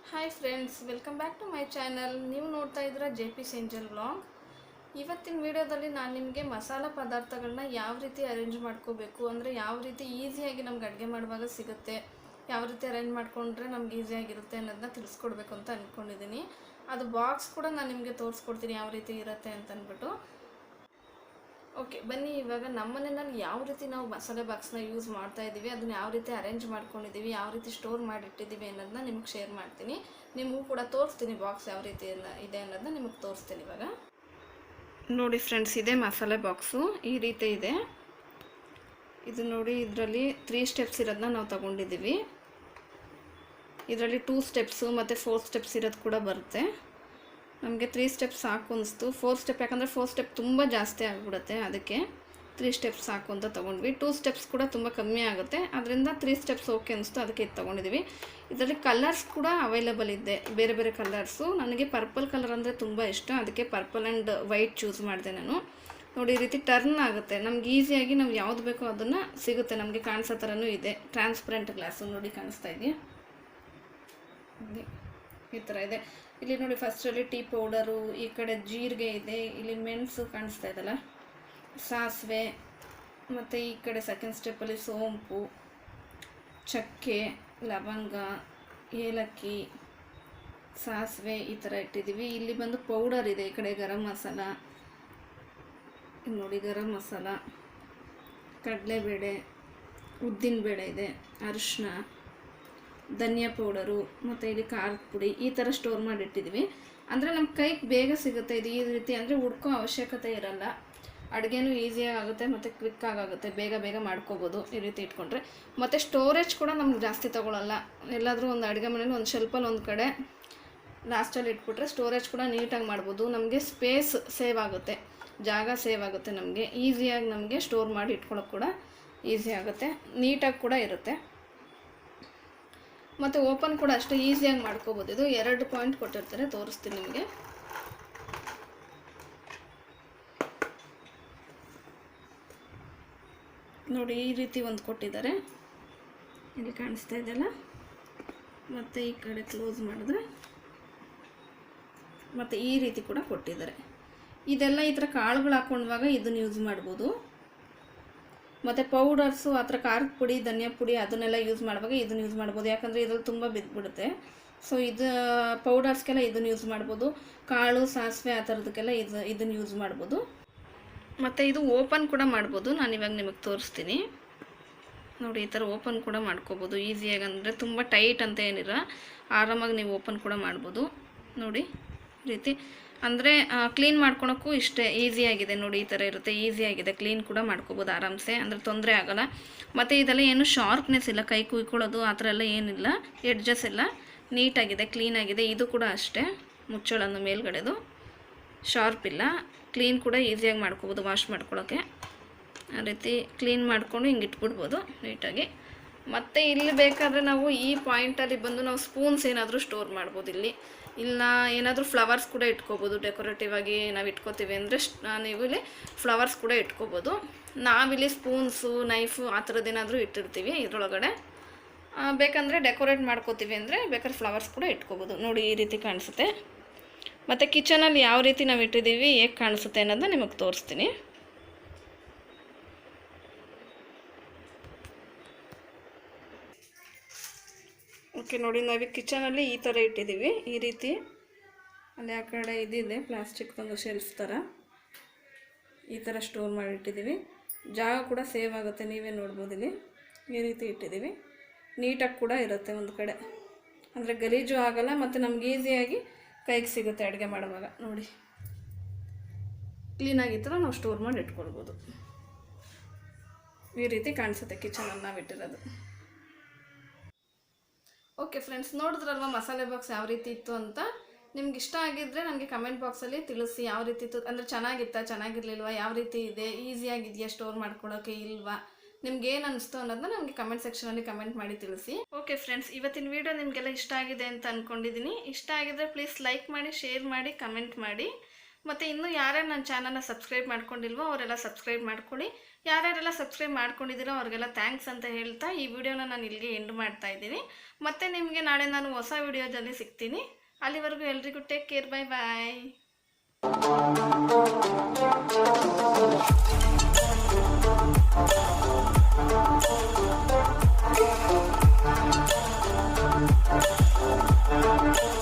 Hi friends, welcome back to my channel. ನೀವು ನೋಡ್ತಾ ಇದ್ದೀರಾ JP's ಏಂಜಲ್ ವ್ಲಾಗ್. ಇವತ್ತಿನ ವಿಡಿಯೋದಲ್ಲಿ ನಾನು ನಿಮಗೆ ಮಸಾಲ ಪದಾರ್ಥಗಳನ್ನ ಯಾವ ರೀತಿ ಅರೇಂಜ್ ಮಾಡ್ಕೋಬೇಕು, ಅಂದರೆ ಯಾವ ರೀತಿ ಈಸಿಯಾಗಿ ನಮ್ಗೆ ಅಡುಗೆ ಮಾಡುವಾಗ ಸಿಗುತ್ತೆ, ಯಾವ ರೀತಿ ಅರೇಂಜ್ ಮಾಡ್ಕೊಂಡ್ರೆ ನಮ್ಗೆ ಈಸಿಯಾಗಿರುತ್ತೆ ಅನ್ನೋದನ್ನ ತಿಳಿಸ್ಕೊಡ್ಬೇಕು ಅಂತ ಅಂದ್ಕೊಂಡಿದ್ದೀನಿ. ಅದು ಬಾಕ್ಸ್ ಕೂಡ ನಾನು ನಿಮಗೆ ತೋರಿಸ್ಕೊಡ್ತೀನಿ ಯಾವ ರೀತಿ ಇರುತ್ತೆ ಅಂತ ಅಂದ್ಬಿಟ್ಟು. ಓಕೆ, ಬನ್ನಿ ಇವಾಗ ನಮ್ಮ ಮನೆಯಲ್ಲಿ ಯಾವ ರೀತಿ ನಾವು ಮಸಾಲೆ ಬಾಕ್ಸ್ನ ಯೂಸ್ ಮಾಡ್ತಾ ಇದ್ದೀವಿ, ಅದನ್ನ ಯಾವ ರೀತಿ ಅರೇಂಜ್ ಮಾಡ್ಕೊಂಡಿದ್ದೀವಿ, ಯಾವ ರೀತಿ ಸ್ಟೋರ್ ಮಾಡಿಟ್ಟಿದ್ದೀವಿ ಅನ್ನೋದನ್ನ ನಿಮ್ಗೆ ಶೇರ್ ಮಾಡ್ತೀನಿ. ನಿಮಗೂ ಕೂಡ ತೋರಿಸ್ತೀನಿ ಬಾಕ್ಸ್ ಯಾವ ರೀತಿ ಇದೆ ಅನ್ನೋದನ್ನ ನಿಮಗೆ ತೋರಿಸ್ತೀನಿ ಇವಾಗ. ನೋಡಿ ಫ್ರೆಂಡ್ಸ್, ಇದೆ ಮಸಾಲೆ ಬಾಕ್ಸು, ಈ ರೀತಿ ಇದೆ. ಇದು ನೋಡಿ, ಇದರಲ್ಲಿ 3 ಸ್ಟೆಪ್ಸ್ ಇರೋದನ್ನ ನಾವು ತಗೊಂಡಿದ್ದೀವಿ. ಇದರಲ್ಲಿ 2 ಸ್ಟೆಪ್ಸು ಮತ್ತು 4 ಸ್ಟೆಪ್ಸ್ ಇರೋದು ಕೂಡ ಬರುತ್ತೆ. ನಮಗೆ 3 ಸ್ಟೆಪ್ಸ್ ಸಾಕು ಅನಿಸ್ತು. 4 ಸ್ಟೆಪ್ ಯಾಕಂದರೆ 4 ಸ್ಟೆಪ್ ತುಂಬ ಜಾಸ್ತಿ ಆಗಿಬಿಡುತ್ತೆ, ಅದಕ್ಕೆ 3 ಸ್ಟೆಪ್ಸ್ ಸಾಕು ಅಂತ ತೊಗೊಂಡ್ವಿ. 2 ಸ್ಟೆಪ್ಸ್ ಕೂಡ ತುಂಬ ಕಮ್ಮಿ ಆಗುತ್ತೆ, ಅದರಿಂದ 3 ಸ್ಟೆಪ್ಸ್ ಓಕೆ ಅನಿಸ್ತು, ಅದಕ್ಕೆ ಇದು ತೊಗೊಂಡಿದ್ದೀವಿ. ಇದರಲ್ಲಿ ಕಲರ್ಸ್ ಕೂಡ ಅವೈಲೇಬಲ್ ಇದೆ, ಬೇರೆ ಬೇರೆ ಕಲರ್ಸು. ನನಗೆ ಪರ್ಪಲ್ ಕಲರ್ ಅಂದರೆ ತುಂಬ ಇಷ್ಟ, ಅದಕ್ಕೆ ಪರ್ಪಲ್ ಆ್ಯಂಡ್ ವೈಟ್ ಚೂಸ್ ಮಾಡಿದೆ ನಾನು. ನೋಡಿ, ಈ ರೀತಿ ಟರ್ನ್ ಆಗುತ್ತೆ, ನಮ್ಗೆ ಈಸಿಯಾಗಿ ನಾವು ಯಾವುದು ಬೇಕೋ ಅದನ್ನು ಸಿಗುತ್ತೆ, ನಮಗೆ ಕಾಣಿಸೋ ಥರನೂ ಇದೆ. ಟ್ರಾನ್ಸ್ಪರೆಂಟ್ ಗ್ಲಾಸು ನೋಡಿ, ಕಾಣಿಸ್ತಾ ಇದೆಯಾ, ಈ ಥರ ಇದೆ. ಇಲ್ಲಿ ನೋಡಿ, ಫಸ್ಟಲ್ಲಿ ಟೀ ಪೌಡರು, ಈ ಕಡೆ ಜೀರಿಗೆ ಇದೆ, ಇಲ್ಲಿ ಮೆಣಸು ಕಾಣಿಸ್ತಾ ಇದಲ್ಲ, ಸಾಸಿವೆ, ಮತ್ತು ಈ ಕಡೆ ಸೆಕೆಂಡ್ ಸ್ಟೆಪ್ಪಲ್ಲಿ ಸೋಂಪು, ಚಕ್ಕೆ, ಲವಂಗ, ಏಲಕ್ಕಿ, ಸಾಸಿವೆ ಈ ಥರ ಇಟ್ಟಿದ್ದೀವಿ. ಇಲ್ಲಿ ಬಂದು ಪೌಡರ್ ಇದೆ, ಈ ಕಡೆ ಗರಂ ಮಸಾಲ ನೋಡಿ, ಗರಂ ಮಸಾಲ, ಕಡಲೆಬೇಳೆ, ಉದ್ದಿನಬೇಳೆ ಇದೆ, ಅರಿಶಿನ, ಧನಿಯಾ ಪೌಡರು, ಮತ್ತು ಇಲ್ಲಿ ಖಾರದ ಪುಡಿ, ಈ ಥರ ಸ್ಟೋರ್ ಮಾಡಿಟ್ಟಿದ್ದೀವಿ. ಅಂದರೆ ನಮ್ಮ ಕೈಗೆ ಬೇಗ ಸಿಗುತ್ತೆ ಇದು. ಈ ರೀತಿ ಅಂದರೆ ಹುಡ್ಕೋ ಅವಶ್ಯಕತೆ ಇರಲ್ಲ, ಅಡುಗೆನೂ ಈಸಿಯಾಗಿ ಆಗುತ್ತೆ ಮತ್ತು ಕ್ವಿಕ್ಕಾಗುತ್ತೆ, ಬೇಗ ಬೇಗ ಮಾಡ್ಕೋಬೋದು ಈ ರೀತಿ ಇಟ್ಕೊಂಡ್ರೆ. ಮತ್ತು ಸ್ಟೋರೇಜ್ ಕೂಡ ನಮ್ಗೆ ಜಾಸ್ತಿ ತೊಗೊಳ್ಳಲ್ಲ. ಎಲ್ಲಾದರೂ ಒಂದು ಅಡುಗೆ ಮನೇಲಿ ಒಂದು ಶೆಲ್ಫಲ್ಲಿ ಒಂದು ಕಡೆ ಲಾಸ್ಟಲ್ಲಿ ಇಟ್ಬಿಟ್ರೆ ಸ್ಟೋರೇಜ್ ಕೂಡ ನೀಟಾಗಿ ಮಾಡ್ಬೋದು. ನಮಗೆ ಸ್ಪೇಸ್ ಸೇವ್ ಆಗುತ್ತೆ, ಜಾಗ ಸೇವ್ ಆಗುತ್ತೆ, ನಮಗೆ ಈಸಿಯಾಗಿ ನಮಗೆ ಸ್ಟೋರ್ ಮಾಡಿ ಇಟ್ಕೊಳ್ಳೋಕೆ ಕೂಡ ಈಸಿ ಆಗುತ್ತೆ, ನೀಟಾಗಿ ಕೂಡ ಇರುತ್ತೆ. ಮತ್ತು ಓಪನ್ ಕೂಡ ಅಷ್ಟೇ ಈಸಿಯಾಗಿ ಮಾಡ್ಕೋಬೋದು. ಇದು 2 ಪಾಯಿಂಟ್ ಕೊಟ್ಟಿರ್ತಾರೆ, ತೋರಿಸ್ತೀನಿ ನಿಮಗೆ. ನೋಡಿ, ಈ ರೀತಿ ಒಂದು ಕೊಟ್ಟಿದ್ದಾರೆ, ಇಲ್ಲಿ ಕಾಣಿಸ್ತಾ ಇದೆಯಲ್ಲ, ಮತ್ತು ಈ ಕಡೆ ಕ್ಲೋಸ್ ಮಾಡಿದ್ರೆ ಮತ್ತು ಈ ರೀತಿ ಕೂಡ ಕೊಟ್ಟಿದ್ದಾರೆ. ಇದೆಲ್ಲ ಈ ಥರ ಕಾಳುಗಳು ಹಾಕೊಂಡಾಗ ಇದನ್ನು ಯೂಸ್ ಮಾಡ್ಬೋದು. ಮತ್ತು ಪೌಡರ್ಸು, ಆ ಥರ ಖಾರದ ಪುಡಿ, ಧನಿಯಾ ಪುಡಿ ಅದನ್ನೆಲ್ಲ ಯೂಸ್ ಮಾಡುವಾಗ ಇದನ್ನು ಯೂಸ್ ಮಾಡ್ಬೋದು, ಯಾಕಂದರೆ ಇದ್ರಲ್ಲಿ ತುಂಬ ಬಿದ್ದುಬಿಡುತ್ತೆ. ಸೊ ಇದು ಪೌಡರ್ಸ್ಗೆಲ್ಲ ಇದನ್ನು ಯೂಸ್ ಮಾಡ್ಬೋದು. ಕಾಳು, ಸಾಸಿವೆ ಆ ಥರದಕ್ಕೆಲ್ಲ ಇದನ್ನು ಯೂಸ್ ಮಾಡ್ಬೋದು. ಮತ್ತು ಇದು ಓಪನ್ ಕೂಡ ಮಾಡ್ಬೋದು, ನಾನು ಇವಾಗ ನಿಮಗೆ ತೋರಿಸ್ತೀನಿ. ನೋಡಿ, ಈ ಥರ ಓಪನ್ ಕೂಡ ಮಾಡ್ಕೋಬೋದು ಈಸಿಯಾಗಿ, ಅಂದರೆ ತುಂಬ ಟೈಟ್ ಅಂತ ಏನಿಲ್ಲ, ಆರಾಮಾಗಿ ನೀವು ಓಪನ್ ಕೂಡ ಮಾಡ್ಬೋದು. ನೋಡಿ, ಈ ರೀತಿ ಅಂದರೆ ಕ್ಲೀನ್ ಮಾಡ್ಕೊಳಕ್ಕೂ ಇಷ್ಟೇ ಈಸಿಯಾಗಿದೆ. ನೋಡಿ, ಈ ಥರ ಇರುತ್ತೆ, ಈಸಿಯಾಗಿದೆ, ಕ್ಲೀನ್ ಕೂಡ ಮಾಡ್ಕೋಬೋದು ಆರಾಮ್ಸೆ, ಅಂದರೆ ತೊಂದರೆ ಆಗೋಲ್ಲ. ಮತ್ತು ಇದೆಲ್ಲ ಏನು ಶಾರ್ಪ್ನೆಸ್ ಇಲ್ಲ, ಕೈ ಕುಯ್ಕೊಳ್ಳೋದು ಆ ಥರ ಎಲ್ಲ ಏನಿಲ್ಲ, ಎಡ್ಜಸ್ ಎಲ್ಲ ನೀಟಾಗಿದೆ, ಕ್ಲೀನಾಗಿದೆ. ಇದು ಕೂಡ ಅಷ್ಟೇ, ಮುಚ್ಚಳನ್ನು ಮೇಲ್ಗಡೆದು ಶಾರ್ಪ್ ಇಲ್ಲ, ಕ್ಲೀನ್ ಕೂಡ ಈಸಿಯಾಗಿ ಮಾಡ್ಕೋಬೋದು, ವಾಶ್ ಮಾಡ್ಕೊಳ್ಳೋಕ್ಕೆ. ಆ ರೀತಿ ಕ್ಲೀನ್ ಮಾಡಿಕೊಂಡು ಹಿಂಗೆ ಇಟ್ಬಿಡ್ಬೋದು ನೀಟಾಗಿ. ಮತ್ತು ಇಲ್ಲಿ ಬೇಕಾದರೆ ನಾವು ಈ ಪಾಯಿಂಟಲ್ಲಿ ಬಂದು ನಾವು ಸ್ಪೂನ್ಸ್ ಏನಾದರೂ ಸ್ಟೋರ್ ಮಾಡ್ಬೋದು. ಇಲ್ಲ ಏನಾದರೂ ಫ್ಲವರ್ಸ್ ಕೂಡ ಇಟ್ಕೋಬೋದು, ಡೆಕೋರೇಟಿವ್ ಆಗಿ ನಾವು ಇಟ್ಕೋತೀವಿ ಅಂದರೆ ನೀವು ಇಲ್ಲಿ ಫ್ಲವರ್ಸ್ ಕೂಡ ಇಟ್ಕೋಬೋದು. ನಾವಿಲ್ಲಿ ಸ್ಪೂನ್ಸು, ನೈಫು ಆ ಥರದ್ದೇನಾದರೂ ಇಟ್ಟಿರ್ತೀವಿ ಇದರೊಳಗಡೆ. ಬೇಕಂದರೆ ಡೆಕೋರೇಟ್ ಮಾಡ್ಕೋತೀವಿ ಅಂದರೆ ಬೇಕಾದ್ರೆ ಫ್ಲವರ್ಸ್ ಕೂಡ ಇಟ್ಕೋಬೋದು. ನೋಡಿ, ಈ ರೀತಿ ಕಾಣಿಸುತ್ತೆ. ಮತ್ತು ಕಿಚನಲ್ಲಿ ಯಾವ ರೀತಿ ನಾವು ಇಟ್ಟಿದ್ದೀವಿ, ಹೇಗೆ ಕಾಣಿಸುತ್ತೆ ಅನ್ನೋದನ್ನ ನಿಮಗೆ ತೋರಿಸ್ತೀನಿ. ಓಕೆ, ನೋಡಿ, ನಾವು ಕಿಚನಲ್ಲಿ ಈ ಥರ ಇಟ್ಟಿದ್ದೀವಿ, ಈ ರೀತಿ. ಅಲ್ಲಿ ಆ ಕಡೆ ಇದಿದೆ ಪ್ಲಾಸ್ಟಿಕ್ ಒಂದು ಶೆಲ್ಫ್ ಥರ, ಈ ಥರ ಸ್ಟೋರ್ ಮಾಡಿಟ್ಟಿದ್ದೀವಿ. ಜಾಗ ಕೂಡ ಸೇವ್ ಆಗುತ್ತೆ, ನೀವೇ ನೋಡ್ಬೋದು. ಇಲ್ಲಿ ಈ ರೀತಿ ಇಟ್ಟಿದ್ದೀವಿ, ನೀಟಾಗಿ ಕೂಡ ಇರುತ್ತೆ ಒಂದು ಕಡೆ, ಅಂದರೆ ಗಲೀಜು ಆಗೋಲ್ಲ ಮತ್ತು ನಮ್ಗೆ ಈಸಿಯಾಗಿ ಕೈಗೆ ಸಿಗುತ್ತೆ ಅಡುಗೆ ಮಾಡುವಾಗ. ನೋಡಿ, ಕ್ಲೀನಾಗಿ ಈ ಥರ ನಾವು ಸ್ಟೋರ್ ಮಾಡಿ ಇಟ್ಕೊಳ್ಬೋದು. ಈ ರೀತಿ ಕಾಣಿಸುತ್ತೆ ಕಿಚನಲ್ಲಿ ನಾವು ಇಟ್ಟಿರೋದು. ಓಕೆ ಫ್ರೆಂಡ್ಸ್, ನೋಡಿದ್ರಲ್ವ ಮಸಾಲೆ ಬಾಕ್ಸ್ ಯಾವ ರೀತಿ ಇತ್ತು ಅಂತ. ನಿಮ್ಗೆ ಇಷ್ಟ ಆಗಿದ್ದರೆ ನನಗೆ ಕಮೆಂಟ್ ಬಾಕ್ಸಲ್ಲಿ ತಿಳಿಸಿ, ಯಾವ ರೀತಿ ಇತ್ತು ಅಂದರೆ ಚೆನ್ನಾಗಿತ್ತಾ, ಚೆನ್ನಾಗಿರಲಿಲ್ವಾ, ಯಾವ ರೀತಿ ಇದೆ, ಈಸಿಯಾಗಿದೆಯಾ ಸ್ಟೋರ್ ಮಾಡ್ಕೊಳ್ಳೋಕ್ಕೆ ಇಲ್ವಾ, ನಿಮ್ಗೆ ಏನು ಅನಿಸ್ತು ಅನ್ನೋದನ್ನ ನನಗೆ ಕಮೆಂಟ್ ಸೆಕ್ಷನಲ್ಲಿ ಕಮೆಂಟ್ ಮಾಡಿ ತಿಳಿಸಿ. ಓಕೆ ಫ್ರೆಂಡ್ಸ್, ಇವತ್ತಿನ ವಿಡಿಯೋ ನಿಮಗೆಲ್ಲ ಇಷ್ಟ ಆಗಿದೆ ಅಂತ ಅಂದ್ಕೊಂಡಿದ್ದೀನಿ. ಇಷ್ಟ ಆಗಿದ್ರೆ ಪ್ಲೀಸ್ ಲೈಕ್ ಮಾಡಿ, ಶೇರ್ ಮಾಡಿ, ಕಮೆಂಟ್ ಮಾಡಿ. ಮತ್ತು ಇನ್ನೂ ಯಾರ್ಯಾರು ನನ್ನ ಚಾನಲ್ನ ಸಬ್ಸ್ಕ್ರೈಬ್ ಮಾಡ್ಕೊಂಡಿಲ್ವೋ ಅವರೆಲ್ಲ ಸಬ್ಸ್ಕ್ರೈಬ್ ಮಾಡ್ಕೊಳ್ಳಿ. ಯಾರ್ಯಾರೆಲ್ಲ ಸಬ್ಸ್ಕ್ರೈಬ್ ಮಾಡ್ಕೊಂಡಿದ್ದೀರೋ ಅವ್ರಿಗೆಲ್ಲ ಥ್ಯಾಂಕ್ಸ್ ಅಂತ ಹೇಳ್ತಾ ಈ ವಿಡಿಯೋನ ನಾನು ಇಲ್ಲಿಗೆ ಎಂಡ್ ಮಾಡ್ತಾ ಇದ್ದೀನಿ. ಮತ್ತು ನಿಮಗೆ ನಾಳೆ ನಾನು ಹೊಸ ವಿಡಿಯೋದಲ್ಲಿ ಸಿಗ್ತೀನಿ. ಅಲ್ಲಿವರೆಗೂ ಎಲ್ರಿಗೂ ಟೇಕ್ ಕೇರ್. ಬಾಯ್ ಬಾಯ್.